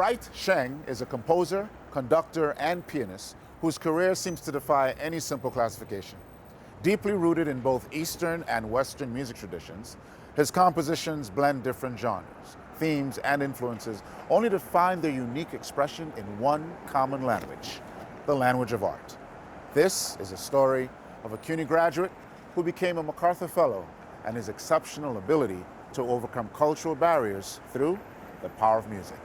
Wright Sheng is a composer, conductor, and pianist whose career seems to defy any simple classification. Deeply rooted in both Eastern and Western music traditions, his compositions blend different genres, themes, and influences, only to find their unique expression in one common language, the language of art. This is a story of a CUNY graduate who became a MacArthur Fellow and his exceptional ability to overcome cultural barriers through the power of music.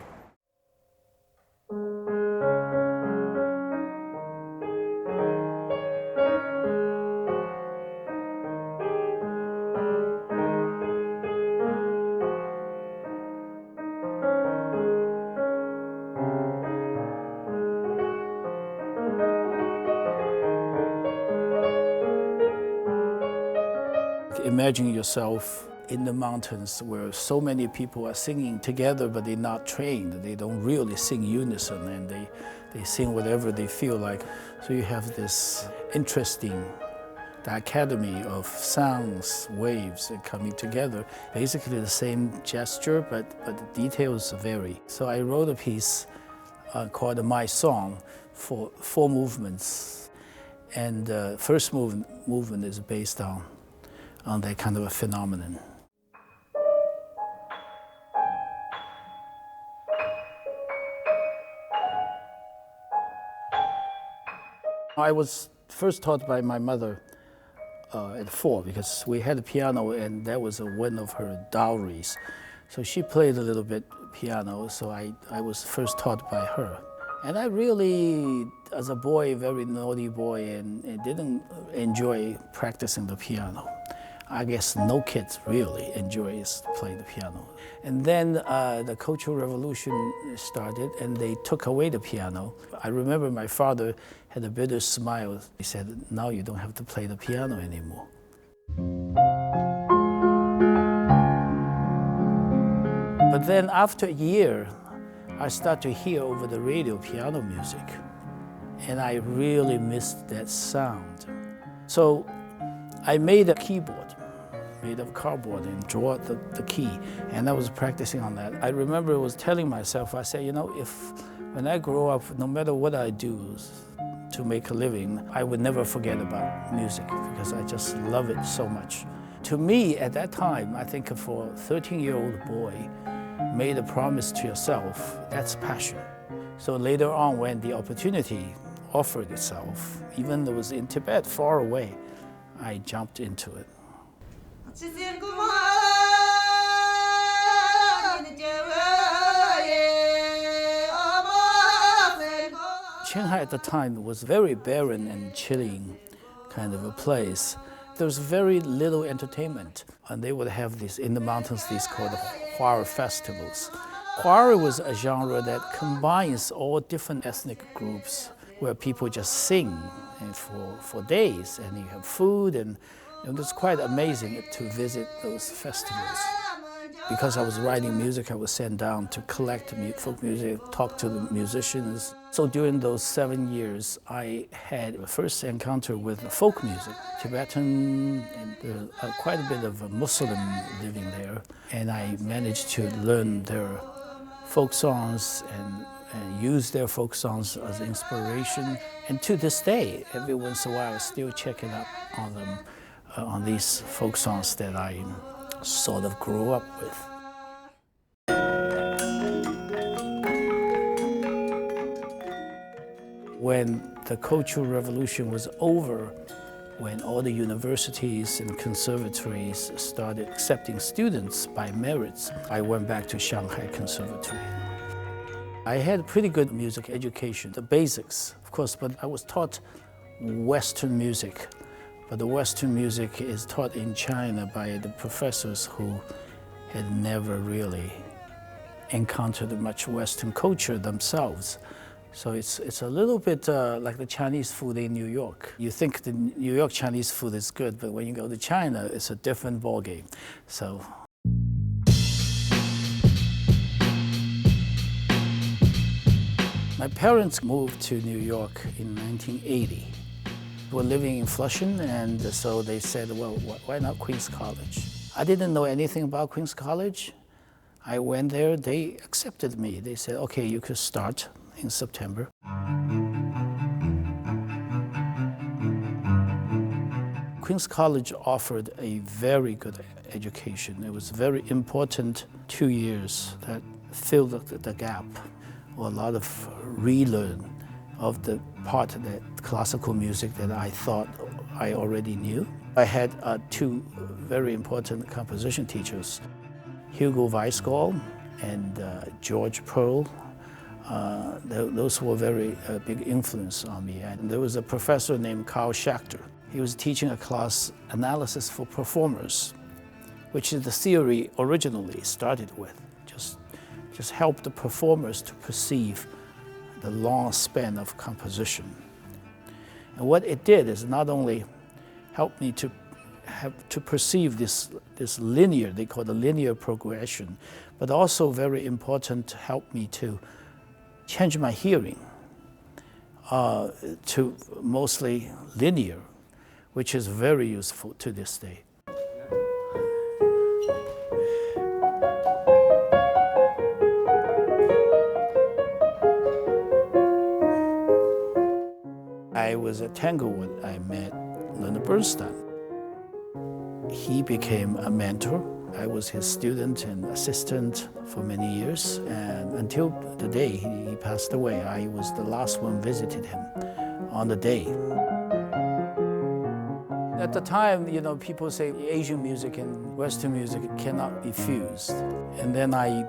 Imagine yourself in the mountains where so many people are singing together, but they're not trained. They don't really sing unison, and they sing whatever they feel like. So you have this interesting dichotomy of sounds, waves coming together. Basically the same gesture, but the details vary. So I wrote a piece called My Song for 4 movements. And the first movement is based on that kind of a phenomenon. I was first taught by my mother at 4 because we had a piano and that was one of her dowries. So she played a little bit piano, so I was first taught by her. And I really, as a boy, very naughty boy, and didn't enjoy practicing the piano. I guess no kid really enjoys playing the piano. And then the Cultural Revolution started and they took away the piano. I remember my father had a bitter smile. He said, now you don't have to play the piano anymore. But then after a year, I started to hear over the radio piano music. And I really missed that sound. So I made a keyboard made of cardboard and draw the key, and I was practicing on that. I remember I was telling myself, I said, you know, when I grow up, no matter what I do to make a living, I would never forget about music because I just love it so much. To me, at that time, I think for a 13-year-old boy, made a promise to yourself, that's passion. So later on, when the opportunity offered itself, even though it was in Tibet, far away, I jumped into it. Shanghai at the time was very barren and chilling kind of a place. There was very little entertainment, and they would have these in the mountains, these called Huari festivals. Huari was a genre that combines all different ethnic groups where people just sing and for days, and you have food, and it was quite amazing to visit those festivals. Because I was writing music, I was sent down to collect folk music, talk to the musicians. So during those 7 years, I had a first encounter with folk music, Tibetan, and quite a bit of Muslim living there. And I managed to learn their folk songs and use their folk songs as inspiration. And to this day, every once in a while, I still checking up on them, on these folk songs that I sort of grew up with. When the Cultural Revolution was over, when all the universities and conservatories started accepting students by merits, I went back to Shanghai Conservatory. I had pretty good music education, the basics, of course, but I was taught Western music. But the Western music is taught in China by the professors who had never really encountered much Western culture themselves. So it's a little bit like the Chinese food in New York. You think the New York Chinese food is good, but when you go to China, it's a different ballgame. So. My parents moved to New York in 1980. We were living in Flushing, and so they said, well, why not Queens College? I didn't know anything about Queens College. I went there, they accepted me. They said, okay, you could start in September. Queens College offered a very good education. It was very important 2 years that filled the gap, or a lot of relearn of the part that classical music that I thought I already knew. I had two very important composition teachers, Hugo Weisgall and George Pearl. Those were very big influence on me. And there was a professor named Carl Schachter. He was teaching a class, Analysis for Performers, which is the theory originally started with. Just help the performers to perceive the long span of composition. And what it did is not only help me to perceive this linear, they call the linear progression, but also very important to help me to change my hearing to mostly linear, which is very useful to this day. I was at Tanglewood. I met Leonard Bernstein. He became a mentor. I was his student and assistant for many years, and until the day he passed away, I was the last one visited him on the day. At the time, you know, people say Asian music and Western music cannot be fused. And then I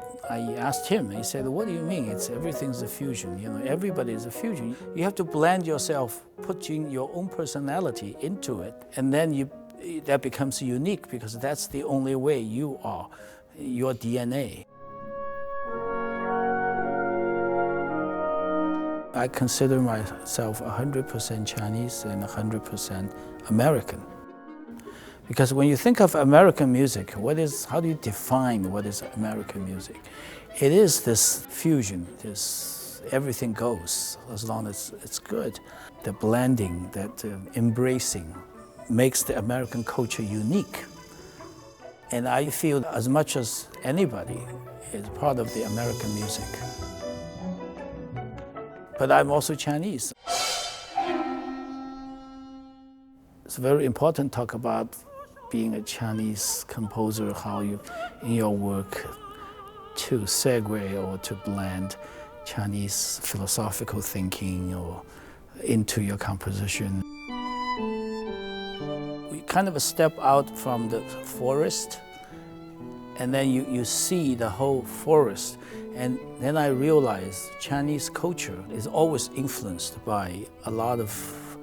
asked him, he said, what do you mean? Everything's a fusion, you know, everybody is a fusion. You have to blend yourself, putting your own personality into it, and then that becomes unique because that's the only way you are, your DNA. I consider myself 100% Chinese and 100% American. Because when you think of American music, how do you define what is American music? It is this fusion, this everything goes as long as it's good. The blending, that embracing makes the American culture unique. And I feel as much as anybody is part of the American music. But I'm also Chinese. It's very important to talk about being a Chinese composer, how you, in your work, to segue or to blend Chinese philosophical thinking or into your composition. We kind of step out from the forest, and then you see the whole forest. And then I realized Chinese culture is always influenced by a lot of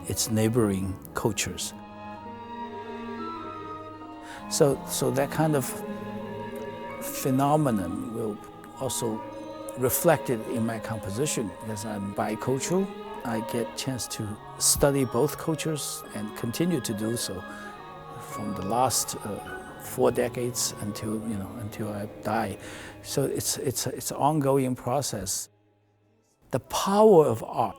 its neighboring cultures. So that kind of phenomenon will also reflected in my composition because I'm bicultural. I get a chance to study both cultures and continue to do so from the last 4 decades until I die. So it's an ongoing process. The power of art.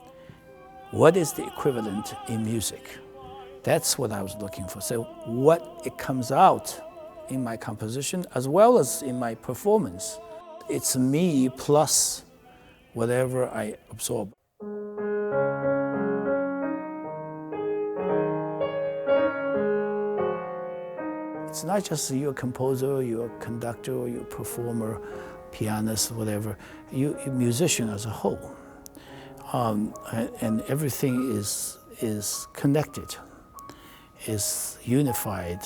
What is the equivalent in music? That's what I was looking for. So what it comes out in my composition as well as in my performance. It's me plus whatever I absorb. It's not just you're a composer, you're a conductor, you're a performer, pianist, whatever. You're a musician as a whole. And everything is connected, is unified.